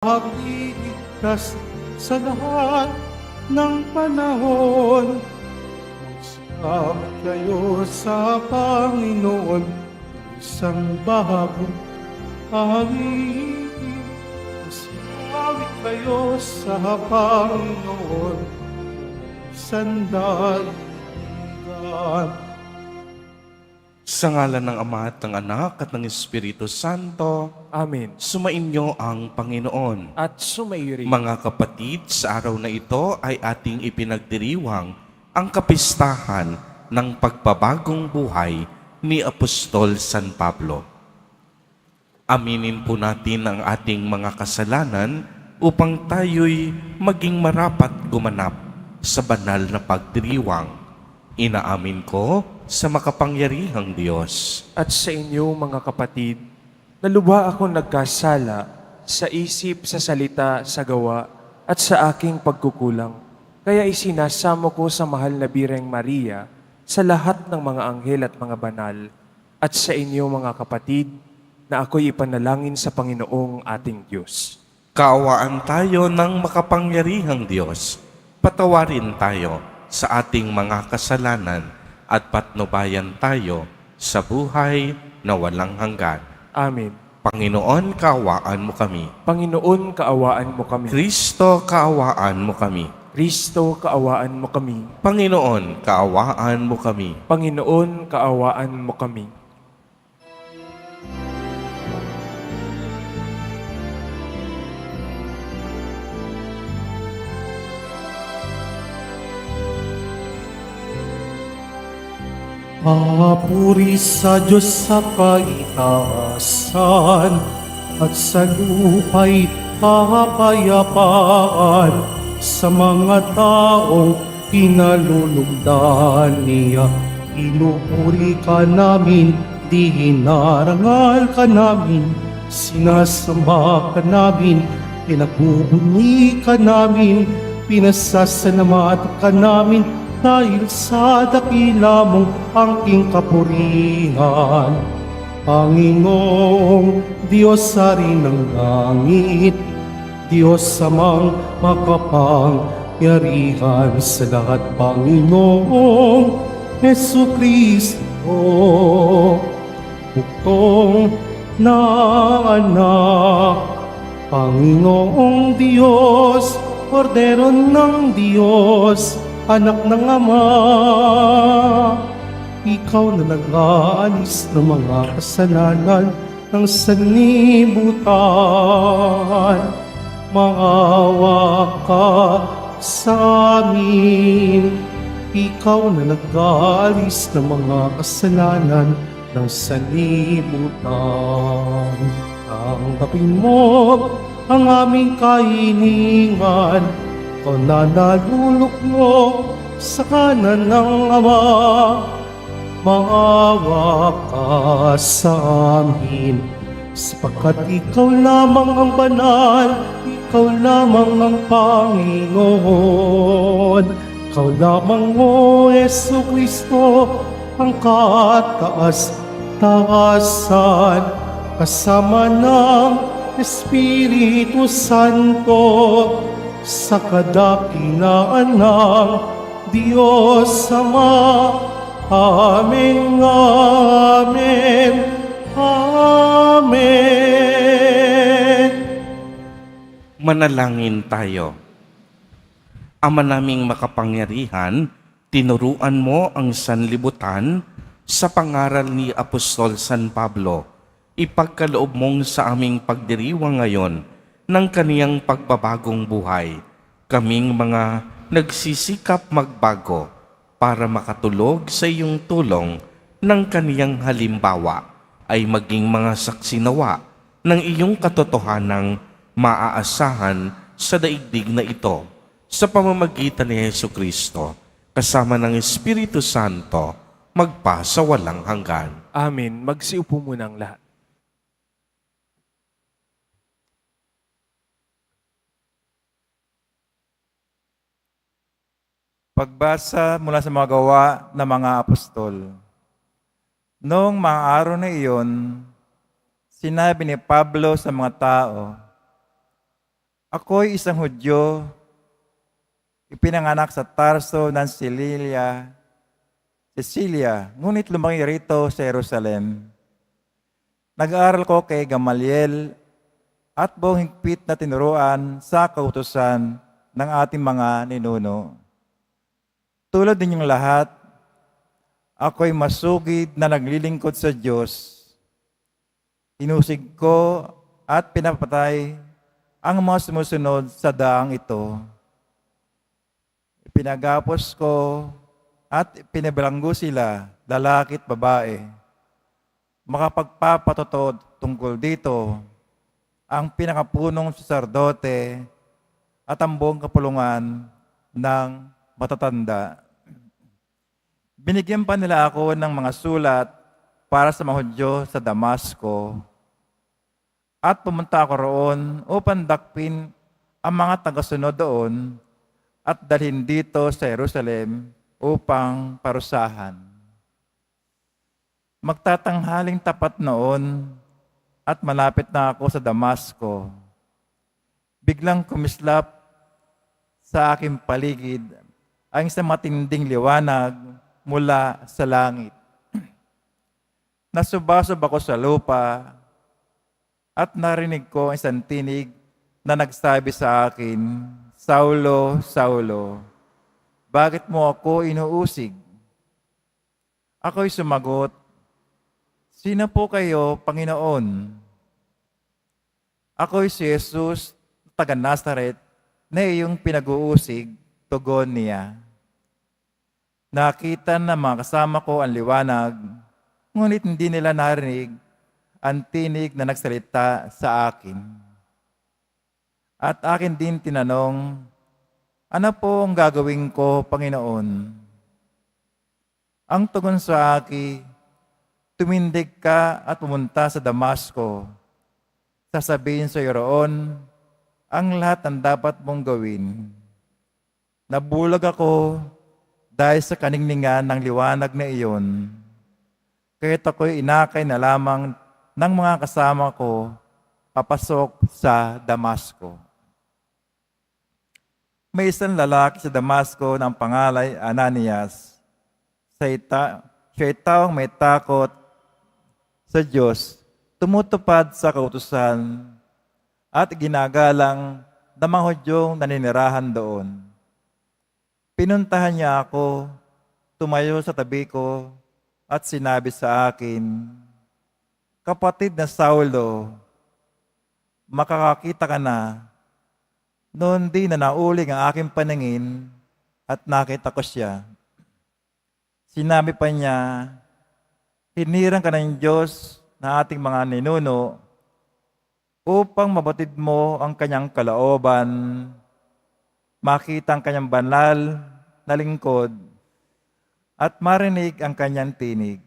Pagliligtas sa lahat ng panahon. Magsiyawit kayo sa Panginoon, isang bagong pag-ibig. Magsiyawit kayo sa Panginoon, isang dahigan. Sa ngalan ng Ama at ng Anak at ng Espiritu Santo, Amen. sumainyo ang Panginoon. At sumairin. Mga kapatid, sa araw na ito ay ating ipinagdiriwang ang kapistahan ng pagbabagong buhay ni Apostol San Pablo. Aminin po natin ang ating mga kasalanan upang tayo'y maging marapat gumanap sa banal na pagdiriwang. Inaamin ko sa makapangyarihang Diyos. At sa inyo, mga kapatid, na lubha ako nagkasala sa isip, sa salita, sa gawa, at sa aking pagkukulang. Kaya isinasamo ko sa mahal na Birheng Maria sa lahat ng mga anghel at mga banal, at sa inyo, mga kapatid, na ako'y ipanalangin sa Panginoong ating Diyos. Kaawaan tayo ng makapangyarihang Diyos. Patawarin tayo sa ating mga kasalanan at patnubayan tayo sa buhay na walang hanggan. Amen. Panginoon, kaawaan mo kami. Panginoon, kaawaan mo kami. Kristo, kaawaan mo kami. Kristo, kaawaan mo kami. Panginoon, kaawaan mo kami. Panginoon, kaawaan mo kami. Papuri sa Diyos sa kaitaasan at sa lupa'y kapayapaan sa mga taong pinalulugdan niya. Inupuri ka namin, di hinarangal ka namin, sinasamba ka namin, pinagbubunyi ka namin, pinasasalamatan ka namin, dahil sa dakila mong angking kapurihan. Panginoong Diyos Hari ng langit, Diyos Amang makapangyarihan sa lahat, Panginoong Jesucristo, buktong na anak, Panginoong Diyos, Kordero ng Diyos, Anak ng Ama, ikaw na nag-aalis ng mga kasalanan ng sanlibutan. Maawa ka sa amin, ikaw na nag-aalis ng mga kasalanan ng sanlibutan. Tanggapin mo ang aming kahilingan, ikaw na nalulukmo sa kanan ng Ama. Maawa ka sa amin, sapagkat ikaw lamang ang banal, ikaw lamang ang Panginoon, ikaw lamang, O Jesucristo, ang kataas-taasan, kasama ng Espiritu Santo, sa kadakilaan ng Diyos Ama. Amen, amen, amen. Manalangin tayo. Ama naming makapangyarihan, tinuruan mo ang sanlibutan sa pangaral ni Apostol San Pablo. Ipagkaloob mong sa aming pagdiriwang ngayon ng kaniyang pagbabagong buhay, kaming mga nagsisikap magbago para makatulog sa iyong tulong ng kaniyang halimbawa ay maging mga saksi nawa ng iyong katotohanang maaasahan sa daigdig na ito sa pamamagitan ni Jesucristo kasama ng Espiritu Santo magpa sa walang hanggan. Amen. Magsiupo muna ang lahat. Pagbasa mula sa mga gawa ng mga apostol. Noong mga araw na iyon, sinabi ni Pablo sa mga tao, Ako'y isang Hudyo, ipinanganak sa Tarso ng Sicilia, ngunit lumaki rito sa Jerusalem. Nag-aaral ko kay Gamaliel at buong higpit na tinuruan sa kautusan ng ating mga ninuno. Tulad ninyong lahat, ako'y masugid na naglilingkod sa Diyos. Inusig ko at pinapatay ang mga sumusunod sa daang ito. Pinagapos ko at pinabalanggo sila, lalaki at babae. Makapagpapatotoo tungkol dito ang pinakapunong saserdote at ang buong kapulungan ng matatanda. Binigyan pa nila ako ng mga sulat para sa mga Hudyo sa Damasco. At pumunta ako roon upang dakpin ang mga tagasunod doon at dalhin dito sa Jerusalem upang parusahan. Magtatanghaling tapat noon at malapit na ako sa Damasco. Biglang kumislap sa aking paligid ang isang matinding liwanag mula sa langit. Nasubasub ako sa lupa at narinig ko ang isang tinig na nagsabi sa akin, "Saulo, Saulo, bakit mo ako inuusig?" Ako'y sumagot, "Sino po kayo, Panginoon?" Ako'y si Jesus, taga Nazaret, na iyong pinag-uusig, tugon niya. Nakita ng mga kasama ko ang liwanag, ngunit hindi nila narinig ang tinig na nagsalita sa akin. At akin din tinanong, "Ano po ang gagawin ko, Panginoon?" Ang tugon sa akin, "Tumindig ka at pumunta sa Damasco. Sasabihin sa iyo roon ang lahat ng dapat mong gawin." Nabulag ako dahil sa kaningningan ng liwanag na iyon. Kaya't ako'y inakay na lamang ng mga kasama ko papasok sa Damasco. May isang lalaki sa Damasco ng pangalay Ananias. Siya'y taong may takot sa Diyos, tumutupad sa kautusan at ginagalang ng mga Hudyong naninirahan doon. Pinuntahan niya ako, tumayo sa tabi ko at sinabi sa akin, "Kapatid na Saulo, makakakita ka na." Noon din na nauling ang aking paningin at nakita ko siya. Sinabi pa niya, "Hinirang ka ng Diyos na ating mga ninuno upang mabatid mo ang kanyang kalooban, makita ang kanyang banal na lingkod, at marinig ang kanyang tinig.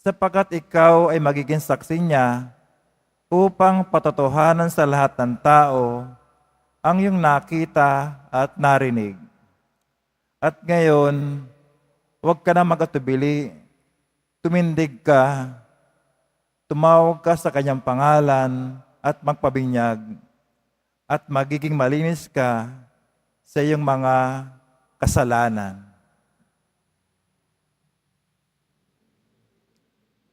Sapagkat ikaw ay magiging saksi niya upang patotohanan sa lahat ng tao ang iyong nakita at narinig. At ngayon, huwag ka na magatubili, tumindig ka, tumawag ka sa kanyang pangalan at magpabinyag, at magiging malinis ka sa iyong mga kasalanan."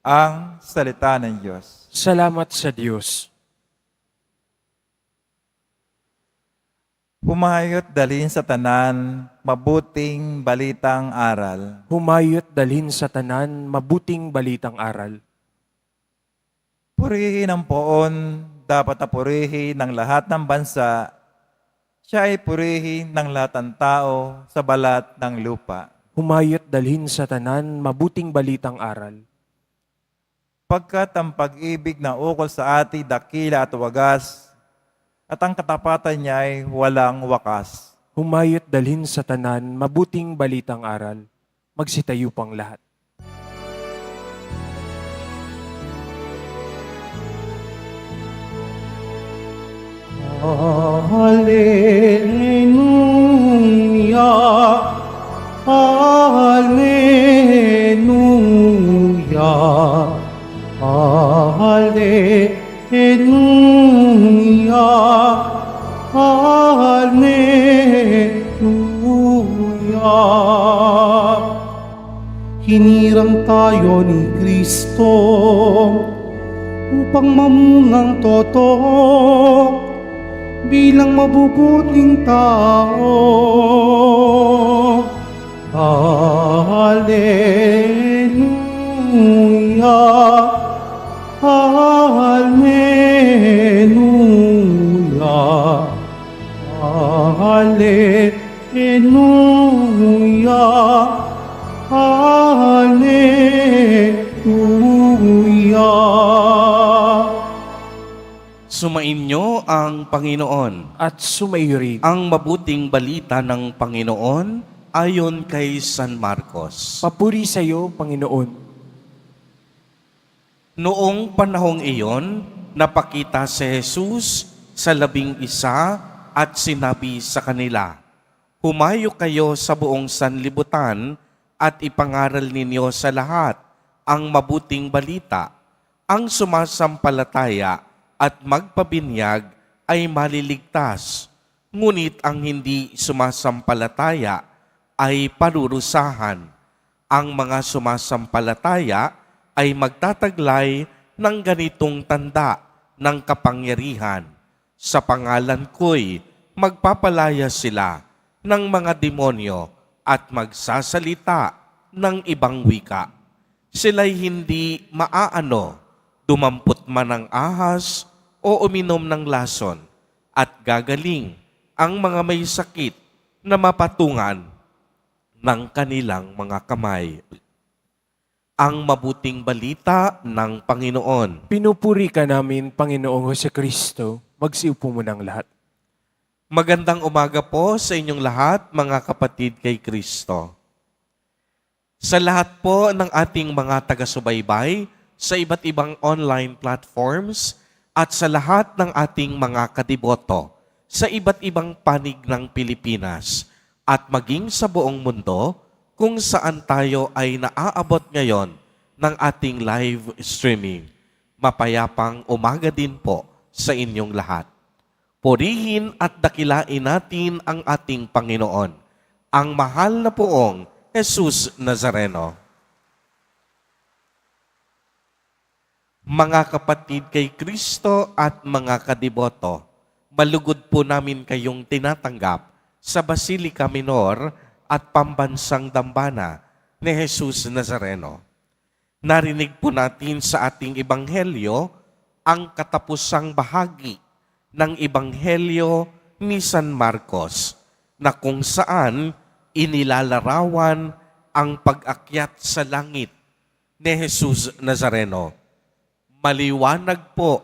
Ang salita ng Diyos. Salamat sa Diyos. Humayot dalhin sa tanan, mabuting balitang aral. Humayot dalhin sa tanan, mabuting balitang aral. Purihin ang poon, dapat na purihin ng lahat ng bansa. Siya ay purihin ng lahat ng tao sa balat ng lupa. Humayot dalhin sa tanan, mabuting balitang aral. Pagkat ang pag-ibig na ukol sa ati dakila at wagas, at ang katapatan niya ay walang wakas. Humayot dalhin sa tanan, mabuting balitang aral. Magsitayo pang lahat. Hallelujah, Hallelujah, Hallelujah, hinirang tayo ni Kristo upang mamungang totoo bilang mabubuting tao. Hallelujah, Hallelujah, Hallelujah, Hallelujah. Sumainyo ang Panginoon. At sumayo rin. Ang mabuting balita ng Panginoon ayon kay San Marcos. Papuri sa iyo, Panginoon. Noong panahong iyon, napakita si Jesus sa 11 at sinabi sa kanila, "Humayo kayo sa buong sanlibutan at ipangaral ninyo sa lahat ang mabuting balita. Ang sumasampalataya at magpabinyag ay maliligtas, ngunit ang hindi sumasampalataya ay parurusahan. Ang mga sumasampalataya ay magtataglay ng ganitong tanda ng kapangyarihan. Sa pangalan ko'y magpapalaya sila ng mga demonyo at magsasalita ng ibang wika. Sila'y hindi maaano, dumampot man ng ahas o uminom ng lason, at gagaling ang mga may sakit na mapatungan ng kanilang mga kamay." Ang mabuting balita ng Panginoon. Pinupuri ka namin, Panginoong Hesukristo. Magsiupo mo ng lahat. Magandang umaga po sa inyong lahat, mga kapatid kay Kristo. Sa lahat po ng ating mga taga-subaybay, sa iba't ibang online platforms, at sa lahat ng ating mga kadiboto, sa iba't ibang panig ng Pilipinas, at maging sa buong mundo, kung saan tayo ay naaabot ngayon ng ating live streaming. Mapayapang umaga din po sa inyong lahat. Purihin at dakilain natin ang ating Panginoon, ang mahal na poong Jesus Nazareno. Mga kapatid kay Kristo at mga kadiboto, malugod po namin kayong tinatanggap sa Basilica Minor at Pambansang Dambana ni Jesus Nazareno. Narinig po natin sa ating ebanghelyo ang katapusang bahagi ng ebanghelyo ni San Marcos, na kung saan inilalarawan ang pag-akyat sa langit ni Jesus Nazareno. Maliwanag po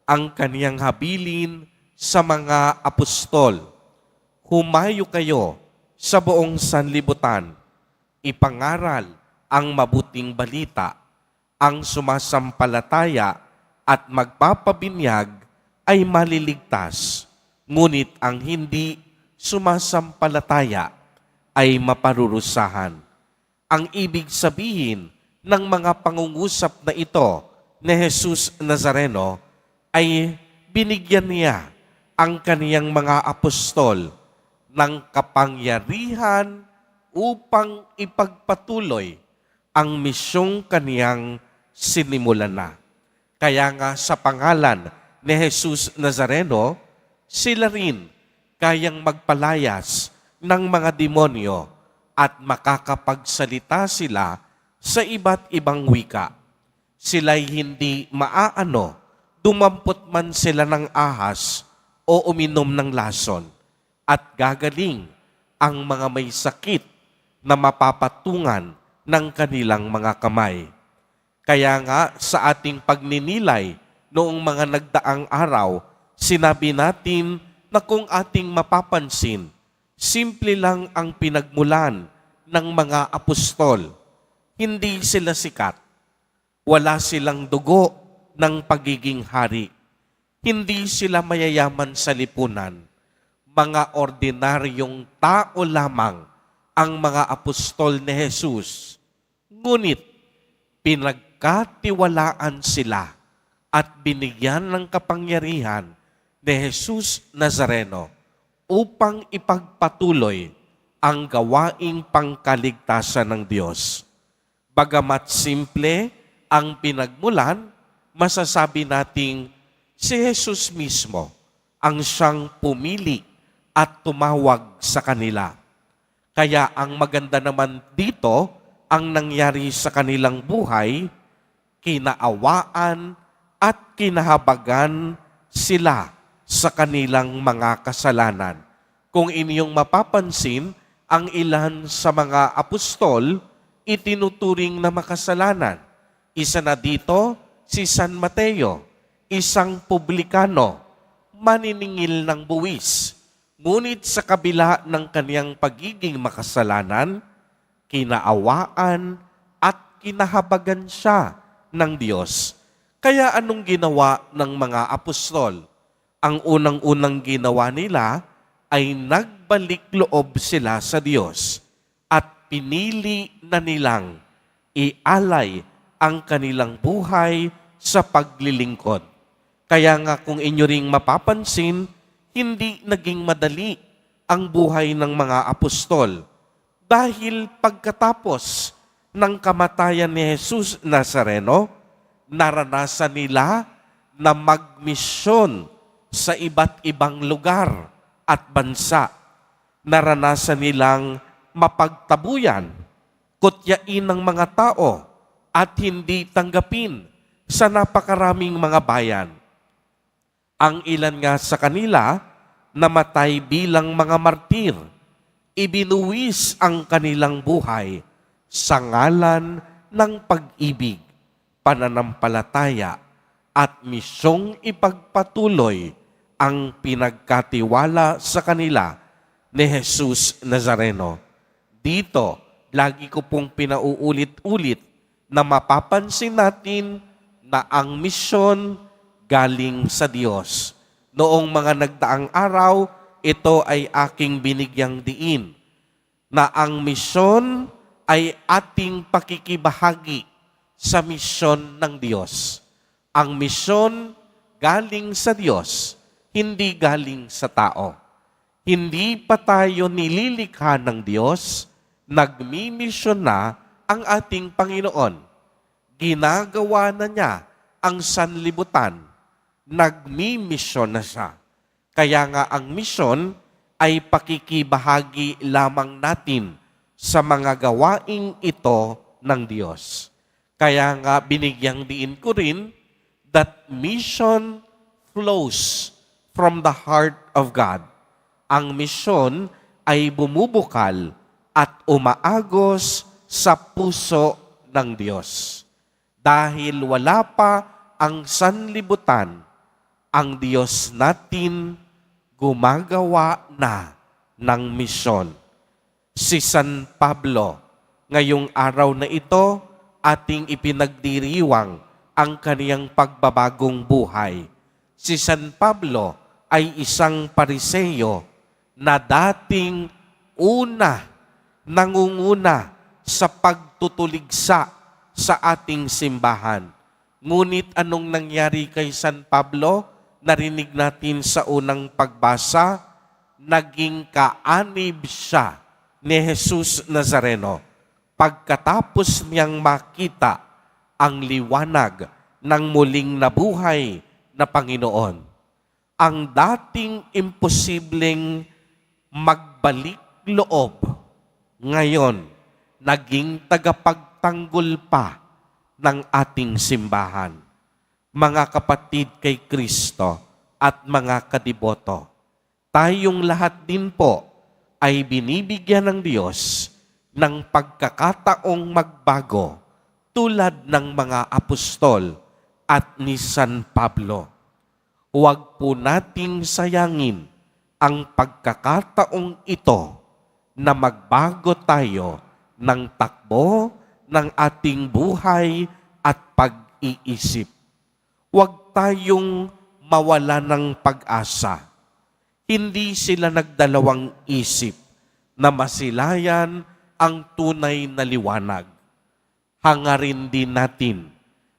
ang kaniyang habilin sa mga apostol. Humayo kayo sa buong sanlibutan, ipangaral ang mabuting balita. Ang sumasampalataya at magpapabinyag ay maliligtas, ngunit ang hindi sumasampalataya ay maparurusahan. Ang ibig sabihin ng mga pangungusap na ito ni Jesus Nazareno ay binigyan niya ang kaniyang mga apostol ng kapangyarihan upang ipagpatuloy ang misyong kaniyang sinimulan na. Kaya nga sa pangalan ni Jesus Nazareno, sila rin kayang magpalayas ng mga demonyo at makakapagsalita sila sa iba't ibang wika. Sila'y hindi maaano, dumampot man sila ng ahas o uminom ng lason, at gagaling ang mga may sakit na mapapatungan ng kanilang mga kamay. Kaya nga sa ating pagninilay noong mga nagdaang araw, sinabi natin na kung ating mapapansin, simple lang ang pinagmulan ng mga apostol. Hindi sila sikat. Wala silang dugo ng pagiging hari. Hindi sila mayayaman sa lipunan. Mga ordinaryong tao lamang ang mga apostol ni Jesus. Ngunit pinagkatiwalaan sila at binigyan ng kapangyarihan ni Jesus Nazareno upang ipagpatuloy ang gawaing pangkaligtasan ng Diyos. Bagamat simple ang pinagmulan, masasabi nating si Jesus mismo ang siyang pumili at tumawag sa kanila. Kaya ang maganda naman dito, ang nangyari sa kanilang buhay, kinaawaan at kinahabagan sila sa kanilang mga kasalanan. Kung inyong mapapansin, ang ilan sa mga apostol itinuturing na makasalanan. Isa na dito, si San Mateo, isang publikano, maniningil ng buwis. Ngunit sa kabila ng kaniyang pagiging makasalanan, kinaawaan at kinahabagan siya ng Diyos. Kaya anong ginawa ng mga apostol? Ang unang-unang ginawa nila ay nagbalik loob sila sa Diyos at pinili na nilang ialay ang kanilang buhay sa paglilingkod. Kaya nga kung inyo ring mapapansin, hindi naging madali ang buhay ng mga apostol dahil pagkatapos ng kamatayan ni Jesus Nazareno, naranasan nila na magmisyon sa iba't ibang lugar at bansa. Naranasan nilang mapagtabuyan, kutyain ng mga tao at hindi tanggapin sa napakaraming mga bayan. Ang ilan nga sa kanila namatay bilang mga martir. Ibinuwis ang kanilang buhay sa ngalan ng pag-ibig, pananampalataya at misyong ipagpatuloy ang pinagkatiwala sa kanila ni Jesus Nazareno. Dito, lagi ko pong pinauulit-ulit na mapapansin natin na ang misyon galing sa Diyos. Noong mga nagdaang araw, ito ay aking binigyang diin na ang misyon ay ating pakikibahagi sa misyon ng Diyos. Ang misyon galing sa Diyos, hindi galing sa tao. Hindi pa tayo nililikha ng Diyos, nagmimisyon na ang ating Panginoon. Ginagawa na niya ang sanlibutan, nagmimisyon na siya. Kaya nga ang misyon ay pakikibahagi lamang natin sa mga gawaing ito ng Diyos. Kaya nga binigyang diin ko rin that mission flows from the heart of God. Ang misyon ay bumubukal at umaagos sa puso ng Diyos. Dahil wala pa ang sanlibutan, ang Diyos natin gumagawa na ng misyon. Si San Pablo, ngayong araw na ito, ating ipinagdiriwang ang kaniyang pagbabagong buhay. Si San Pablo ay isang Pariseyo na dating nangunguna sa pagtutuligsa sa ating simbahan. Ngunit anong nangyari kay San Pablo? Narinig natin sa unang pagbasa, naging kaanib siya ni Jesus Nazareno pagkatapos niyang makita ang liwanag ng muling nabuhay na Panginoon. Ang dating imposibleng magbalik loob, ngayon naging tagapagtanggol pa ng ating simbahan. Mga kapatid kay Kristo at mga kadiboto, tayong lahat din po ay binibigyan ng Diyos ng pagkakataong magbago tulad ng mga apostol at ni San Pablo. Huwag po nating sayangin ang pagkakataong ito na magbago tayo ng takbo ng ating buhay at pag-iisip. Huwag tayong mawala ng pag-asa. Hindi sila nagdalawang isip na masilayan ang tunay na liwanag. Hangarin din natin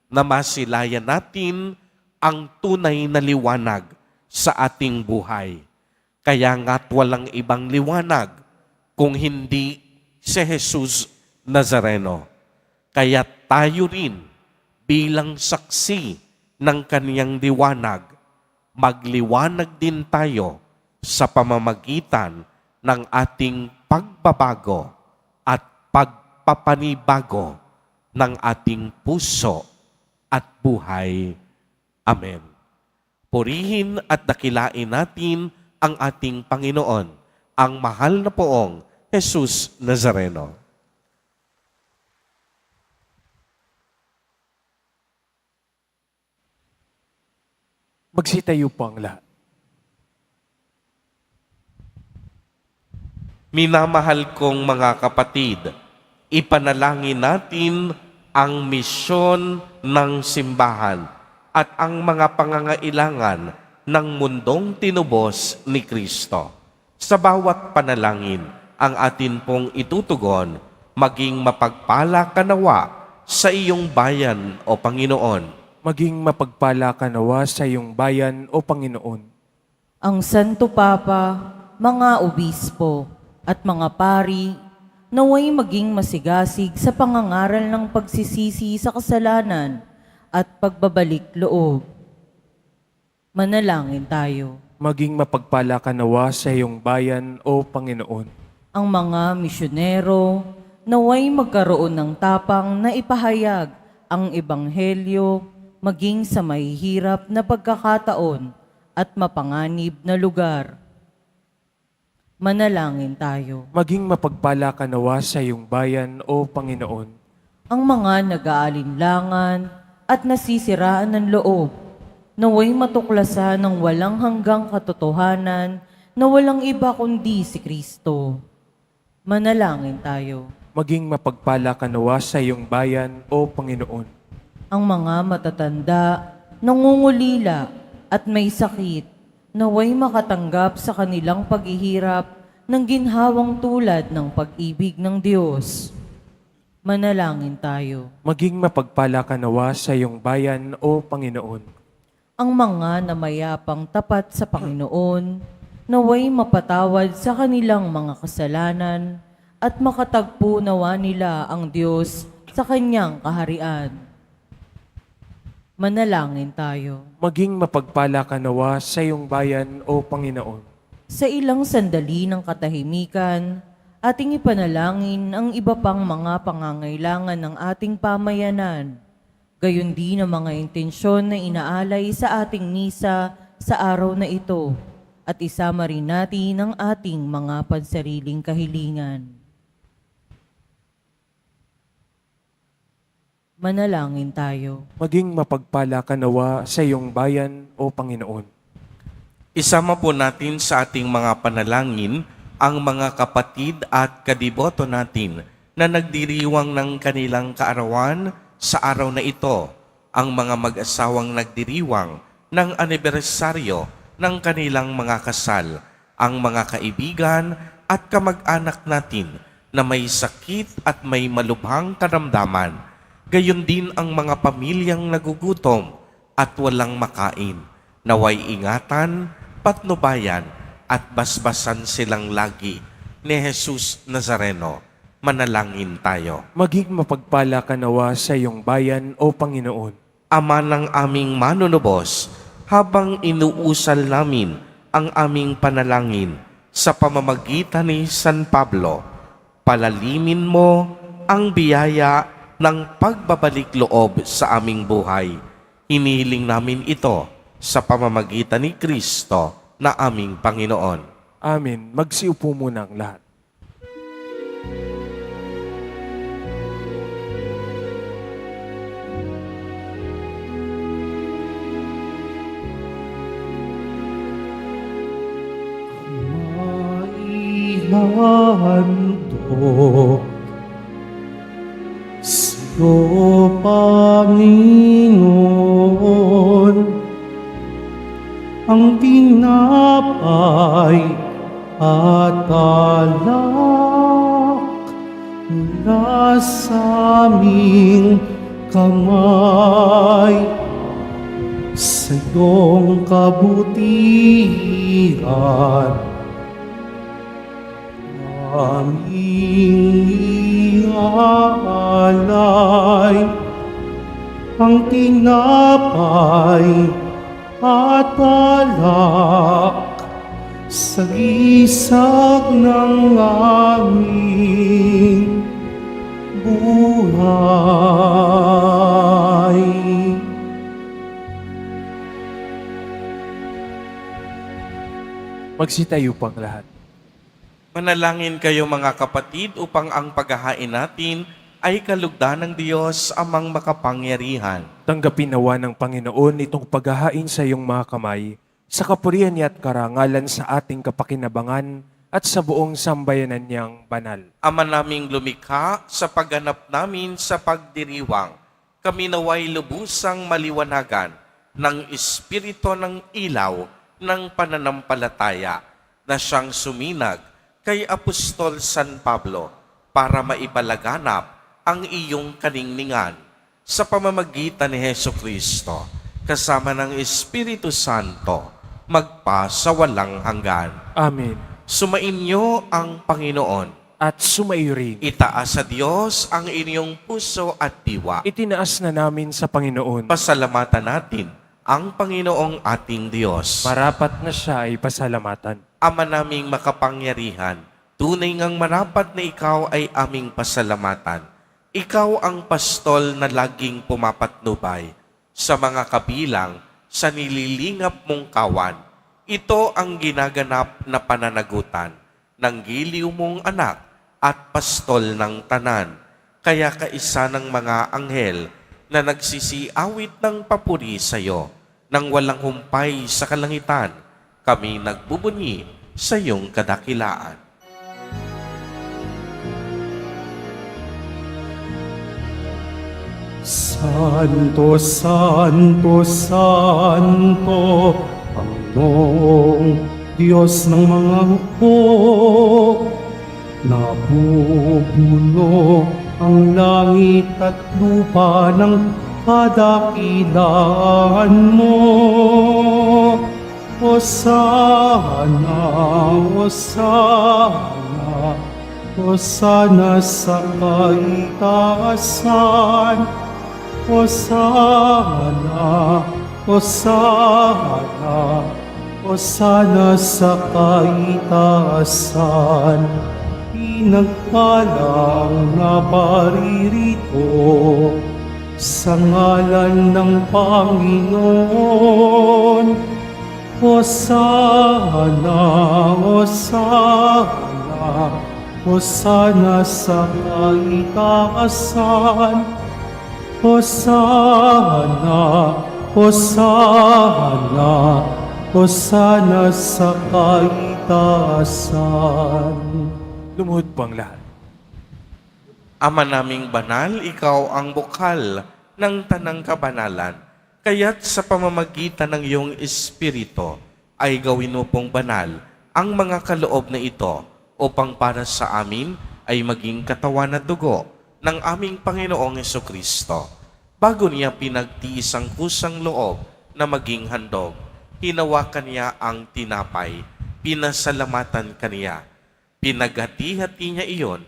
na masilayan natin ang tunay na liwanag sa ating buhay. Kaya nga't walang ibang liwanag kung hindi si Jesus Nazareno. Kaya tayo rin bilang saksi ng kaniyang liwanag, magliwanag din tayo sa pamamagitan ng ating pagbabago at pagpapanibago ng ating puso at buhay. Amen. Purihin at dakilain natin ang ating Panginoon, ang mahal na poong Jesus Nazareno. Magsitayo po ang lahat. Minamahal kong mga kapatid, ipanalangin natin ang misyon ng simbahan at ang mga pangangailangan ng mundong tinubos ni Kristo. Sa bawat panalangin, ang atin pong itutugon, maging mapagpala ka nawa sa iyong bayan o Panginoon. Maging mapagpala ka nawa sa iyong bayan o Panginoon. Ang Santo Papa, mga obispo, at mga pari, naway maging masigasig sa pangangaral ng pagsisisi sa kasalanan at pagbabalik loob. Manalangin tayo. Maging mapagpala ka nawa sa iyong bayan o Panginoon. Ang mga misyonero, naway magkaroon ng tapang na ipahayag ang Ebanghelyo maging sa mahihirap na pagkakataon at mapanganib na lugar. Manalangin tayo. Maging mapagpala ka nawa sa iyong bayan o Panginoon. Ang mga nag-aalinlangan at nasisiraan ng loob, naway matuklasan ng walang hanggang katotohanan na walang iba kundi si Kristo. Manalangin tayo. Maging mapagpala ka nawa sa iyong bayan o Panginoon. Ang mga matatanda, nangungulila at may sakit, naway makatanggap sa kanilang paghihirap ng ginhawang tulad ng pag-ibig ng Diyos. Manalangin tayo. Maging mapagpala ka nawa sa iyong bayan o Panginoon. Ang mga namayapang tapat sa Panginoon, naway mapatawad sa kanilang mga kasalanan at makatagpo nawa nila ang Diyos sa Kanyang kaharian. Manalangin tayo. Maging mapagpala ka nawa sa iyong bayan o Panginoon. Sa ilang sandali ng katahimikan, ating ipanalangin ang iba pang mga pangangailangan ng ating pamayanan. Gayon din ang mga intensyon na inaalay sa ating misa sa araw na ito at isama rin natin ang ating mga pansariling kahilingan. Manalangin tayo. Maging mapagpala ka nawa sa iyong bayan o Panginoon. Isama po natin sa ating mga panalangin ang mga kapatid at kadiboto natin na nagdiriwang ng kanilang kaarawan sa araw na ito, ang mga mag-asawang nagdiriwang ng anibersaryo ng kanilang mga kasal, ang mga kaibigan at kamag-anak natin na may sakit at may malubhang karamdaman, gayon din ang mga pamilyang nagugutom at walang makain, naway ingatan, patnubayan at basbasan silang lagi ni Jesus Nazareno. Manalangin tayo. Maging mapagpala ka nawa sa iyong bayan o Panginoon. Ama ng aming manunubos, habang inuusal namin ang aming panalangin sa pamamagitan ni San Pablo, palalimin mo ang biyaya ng pagbabalik loob sa aming buhay. Hinihiling namin ito sa pamamagitan ni Kristo na aming Panginoon. Amen. Magsiupo muna ang lahat. Maihandog sa'yo, Panginoon, ang tinapay at alak mula sa aming kamay. Sa iyong kabutihan, aming iaalay. tinapay at alak sa gisag ng aming buhay. Magsitayo po ang lahat. Manalangin kayo mga kapatid upang ang paghahain natin ay kalugdan ng Diyos amang makapangyarihan. Tanggapin nawa ng Panginoon itong paghahain sa iyong mga kamay, sa kapurihan niya at karangalan sa ating kapakinabangan at sa buong sambayanan niyang banal. Ama naming lumikha, sa pagganap namin sa pagdiriwang, kami naway lubusang maliwanagan ng espiritu ng ilaw ng pananampalataya na siyang suminag kay Apostol San Pablo para maipalaganap ang iyong kaningningan sa pamamagitan ni Heso Kristo kasama ng Espiritu Santo magpa sa walang hanggan. Amen. Sumainyo ang Panginoon. At sumayo rin. Itaas sa Diyos ang inyong puso at diwa. Itinaas na namin sa Panginoon. Pasalamatan natin ang Panginoong ating Diyos. Marapat na siya ay pasalamatan. Ama naming makapangyarihan, tunay ngang marapat na ikaw ay aming pasalamatan. Ikaw ang pastol na laging pumapatnubay sa mga kabilang sa nililingap mong kawan. Ito ang ginaganap na pananagutan ng giliw mong anak at pastol ng tanan. Kaya kaisa ng mga anghel na nagsisiawit ng papuri sa iyo nang walang humpay sa kalangitan, kami nagbubunyi sa iyong kadakilaan. Santo, Santo, Santo, Panginoong Diyos ng mga hukbo, nabubuno ang langit at lupa ng kadakilaan mo. Hosana, Hosana, Hosana sa kaitaasan. Hosana, Hosana, Hosana sa kaitaasan. Pinagpalang na paririto sa ngalan ng Panginoon. Hosana, Hosana, Hosana sa kaitaasan. Hosana, Hosana, Hosana sa kaitaasan. Lumuhod po ang lahat. Ama naming banal, ikaw ang bukal ng tanang kabanalan. Kaya't sa pamamagitan ng iyong espiritu ay gawin mo pong banal ang mga kaloob na ito upang para sa amin ay maging katawan at dugo ng aming Panginoong Jesucristo. Bago niya pinagtiis ang kusang loob na maging handog, hinawakan niya ang tinapay, pinasalamatan kaniya. Pinaghati-hati niya iyon,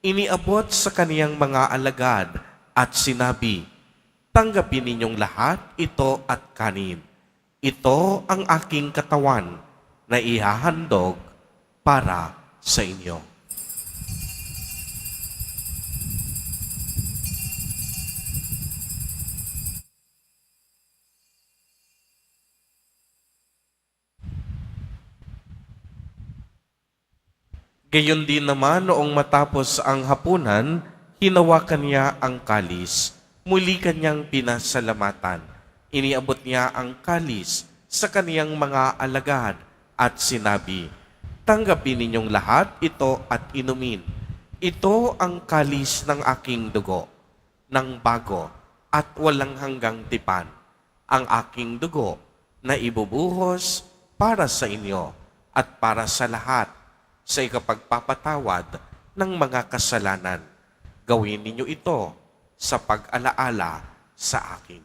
iniabot sa kaniyang mga alagad at sinabi, "Tanggapin ninyong lahat ito at kanin. Ito ang aking katawan na ihahandog para sa inyo." Gayon din naman noong matapos ang hapunan, hinawakan niya ang kalis. Muli kanyang pinasalamatan. Iniabot niya ang kalis sa kaniyang mga alagad at sinabi, "Tanggapin ninyong lahat ito at inumin. Ito ang kalis ng aking dugo, ng bago at walang hanggang tipan. Ang aking dugo na ibubuhos para sa inyo at para sa lahat sa ikapagpapatawad ng mga kasalanan. Gawin ninyo ito sa pag-alaala sa akin."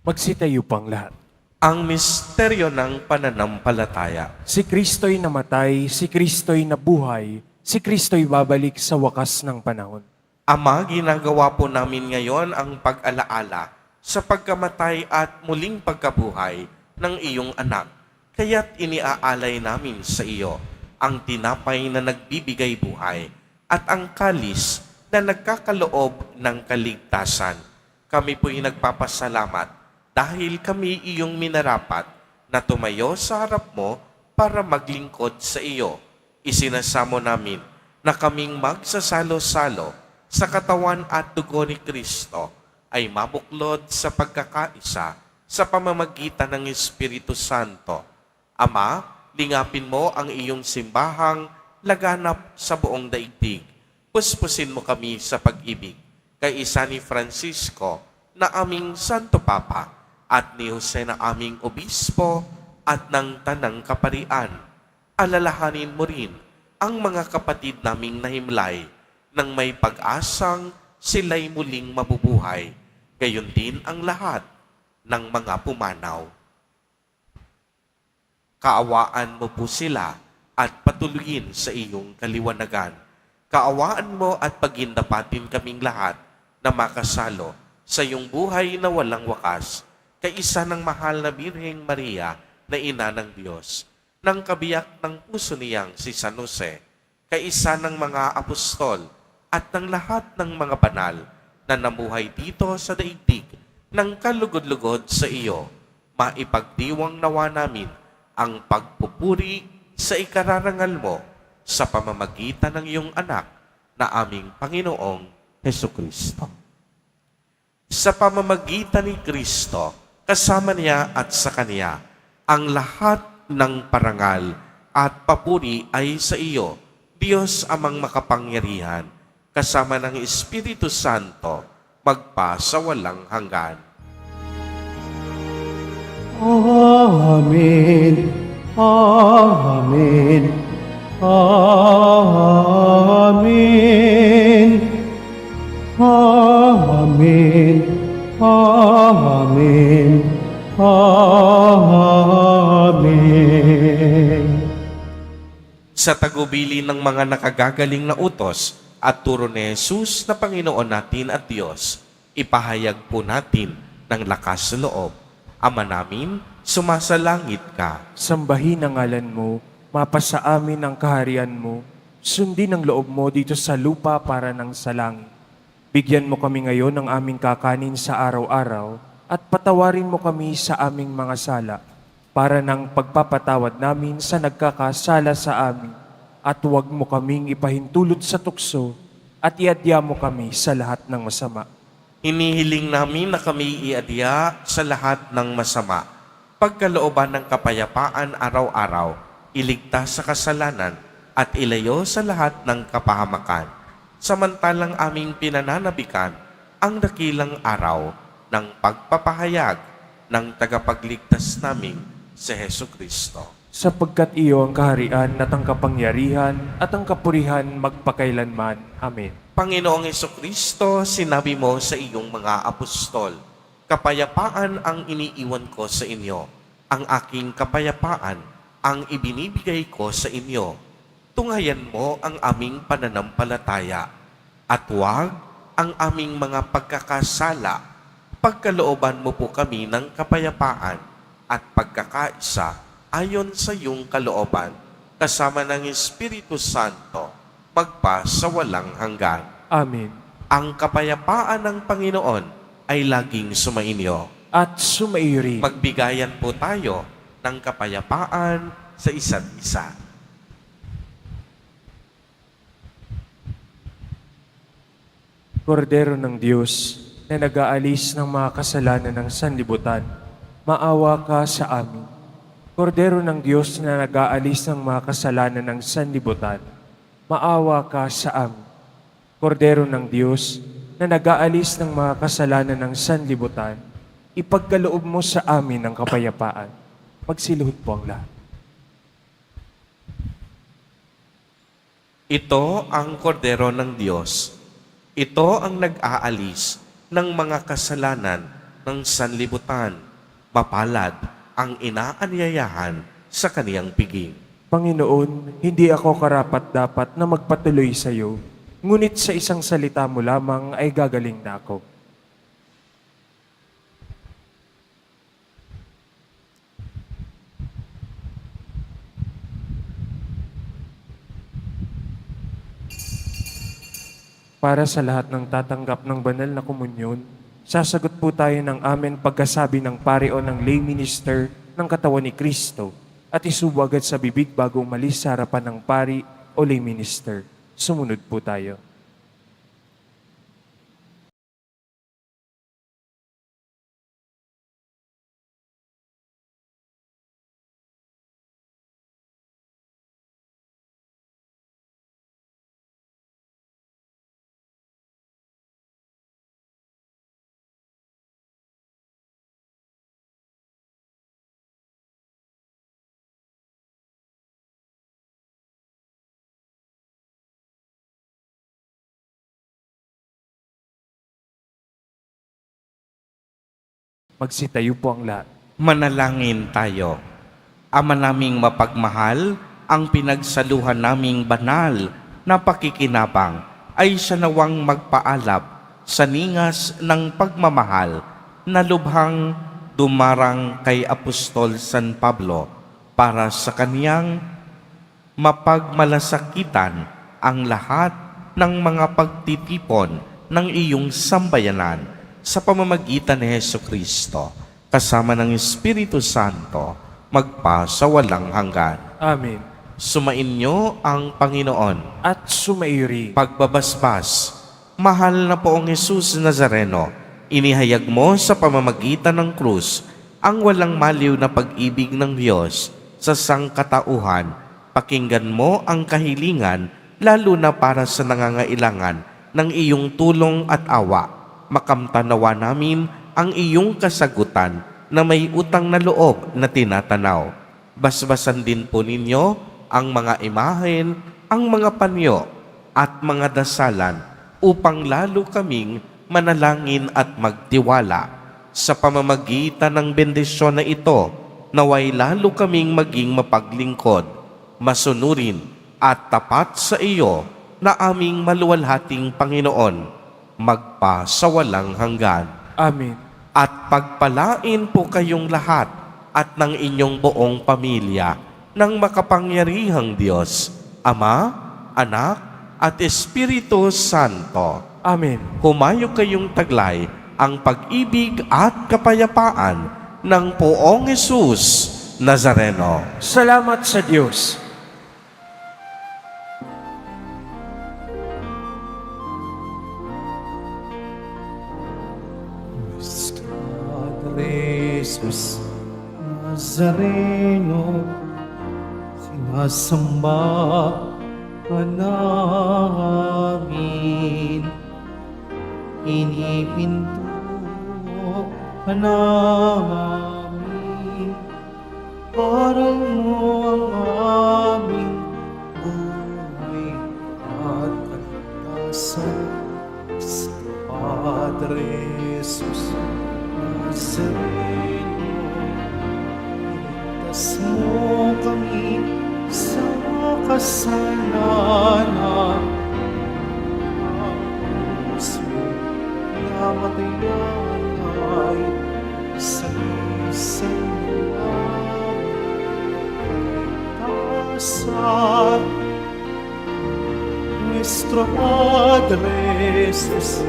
Magsitayo pang lahat. Ang misteryo ng pananampalataya. Si Kristo'y namatay, si Kristo'y nabuhay, si Kristo'y babalik sa wakas ng panahon. Ama, ginagawa po namin ngayon ang pag-alaala sa pagkamatay at muling pagkabuhay ng iyong anak. Kaya't iniaalay namin sa iyo ang tinapay na nagbibigay buhay at ang kalis na nagkakaloob ng kaligtasan. Kami po'y nagpapasalamat dahil kami iyong minarapat na tumayo sa harap mo para maglingkod sa iyo. Isinasamo namin na kaming magsasalo-salo sa katawan at dugo ni Kristo ay mabuklod sa pagkakaisa sa pamamagitan ng Espiritu Santo. Ama, lingapin mo ang iyong simbahang laganap sa buong daigdig. Puspusin mo kami sa pag-ibig kay isa ni Francisco na aming Santo Papa at ni Jose na aming Obispo at ng Tanang Kaparian. Alalahanin mo rin ang mga kapatid naming nahimlay nang may pag-asang sila'y muling mabubuhay, gayon din ang lahat ng mga pumanaw. Kaawaan mo po sila at patuloyin sa iyong kaliwanagan. Kaawaan mo at pagindapatin kaming lahat na makasalo sa iyong buhay na walang wakas, kaisa ng mahal na Birheng Maria na Ina ng Diyos, ng kabiyak ng puso niyang si San Jose, kaisa ng mga apostol, at ng lahat ng mga banal na namuhay dito sa daigdig ng kalugod-lugod sa iyo, maipagdiwang nawa namin ang pagpupuri sa ikararangal mo sa pamamagitan ng iyong anak na aming Panginoong Hesukristo. Sa pamamagitan ni Kristo, kasama niya at sa Kanya, ang lahat ng parangal at papuri ay sa iyo, Diyos amang makapangyarihan, kasama ng Espiritu Santo, magpa sa walang hanggan. Amen. Amen. Amen. Amen. Amen. Amen. Sa tagubili ng mga nakagagaling na utos at turo ni Jesus na Panginoon natin at Diyos, ipahayag po natin ng lakas sa loob. Ama namin, sumasalangit ka. Sambahin ang ngalan mo, mapasa amin ang kaharian mo, sundin ang loob mo dito sa lupa para ng sa langit. Bigyan mo kami ngayon ng aming kakanin sa araw-araw at patawarin mo kami sa aming mga sala para ng pagpapatawad namin sa nagkakasala sa amin. At huwag mo kaming ipahintulot sa tukso at iadya mo kami sa lahat ng masama. Hinihiling namin na kami iadya sa lahat ng masama. Pagkalooban ng kapayapaan araw-araw, iligtas sa kasalanan at ilayo sa lahat ng kapahamakan. Samantalang aming pinananabikan ang dakilang araw ng pagpapahayag ng tagapagligtas naming si Hesukristo. Sapagkat iyo ang kaharian at ang kapangyarihan at ang kapurihan magpakailanman. Amen. Panginoong Hesukristo, sinabi mo sa iyong mga apostol, kapayapaan ang iniiwan ko sa inyo. Ang aking kapayapaan ang ibinibigay ko sa inyo. Tunghayan mo ang aming pananampalataya at huwag ang aming mga pagkakasala. Pagkalooban mo po kami ng kapayapaan at pagkakaisa ayon sa iyong kalooban, kasama ng Espiritu Santo, magpa sa walang hanggan. Amen. Ang kapayapaan ng Panginoon ay laging sumainyo. At sumaiyo rin. Magbigayan po tayo ng kapayapaan sa isa't isa. Kordero ng Diyos na nag-aalis ng mga kasalanan ng sanlibutan, maawa ka sa amin. Kordero ng Diyos na nag-aalis ng mga kasalanan ng sanlibutan, maawa ka sa amin. Kordero ng Diyos na nag-aalis ng mga kasalanan ng sanlibutan, ipagkaloob mo sa amin ang kapayapaan. Magsiluhod po ang lahat. Ito ang kordero ng Diyos. Ito ang nag-aalis ng mga kasalanan ng sanlibutan. Mapalad ang inaanyayahan sa kaniyang piging. Panginoon, hindi ako karapat-dapat na magpatuloy sa iyo, ngunit sa isang salita mo lamang ay gagaling na ako. Para sa lahat ng tatanggap ng banal na komunyon, sasagot po tayo ng amen pagkasabi ng pare o ng lay minister ng katawan ni Kristo at isubo agad sa bibig bago umalis sa harapan ng pari o lay minister. Sumunod po tayo. Magsitayo po ang lahat. Manalangin tayo. Ama naming mapagmahal, ang pinagsaluhan naming banal na pakikinabang ay siya nawang magpaalab sa ningas ng pagmamahal na lubhang dumarang kay Apostol San Pablo para sa kaniyang mapagmalasakitan ang lahat ng mga pagtitipon ng iyong sambayanan sa pamamagitan ni Hesukristo, kasama ng Espiritu Santo, magpasawalang hanggan. Amen. Sumainyo ang Panginoon. At sumairi. Pagbabasbas, mahal na poong Jesus Nazareno, inihayag mo sa pamamagitan ng krus ang walang maliw na pag-ibig ng Diyos sa sangkatauhan. Pakinggan mo ang kahilingan, lalo na para sa nangangailangan ng iyong tulong at awa. Makamtanawa namin ang iyong kasagutan na may utang na loob na tinatanaw. Basbasan din po ninyo ang mga imahen, ang mga panyo at mga dasalan upang lalo kaming manalangin at magtiwala. Sa pamamagitan ng bendisyon na ito, naway lalo kaming maging mapaglingkod, masunurin at tapat sa iyo na aming maluwalhating Panginoon, magpasawalang hanggan. Amen. At pagpalain po kayong lahat at ng inyong buong pamilya ng makapangyarihang Diyos, Ama, Anak, at Espiritu Santo. Amen. Humayo kayong taglay ang pag-ibig at kapayapaan ng poong Jesus Nazareno. Salamat sa Diyos. Padre Jesus Nazareno, sinasamba ka namin, inipinto ka namin, parang mo ang aming buhay at kaligtasan. Padre Jesus Nazareno, iligtas mo kami sa kasalanan. Ang puso namatayan ay sa isang lang kaligtasan. Nuestro Padre Jesus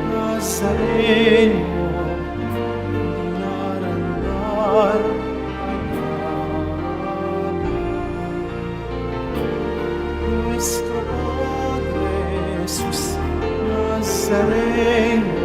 Nazareno, dinarangal Nuestro Padre Jesus Nazareno,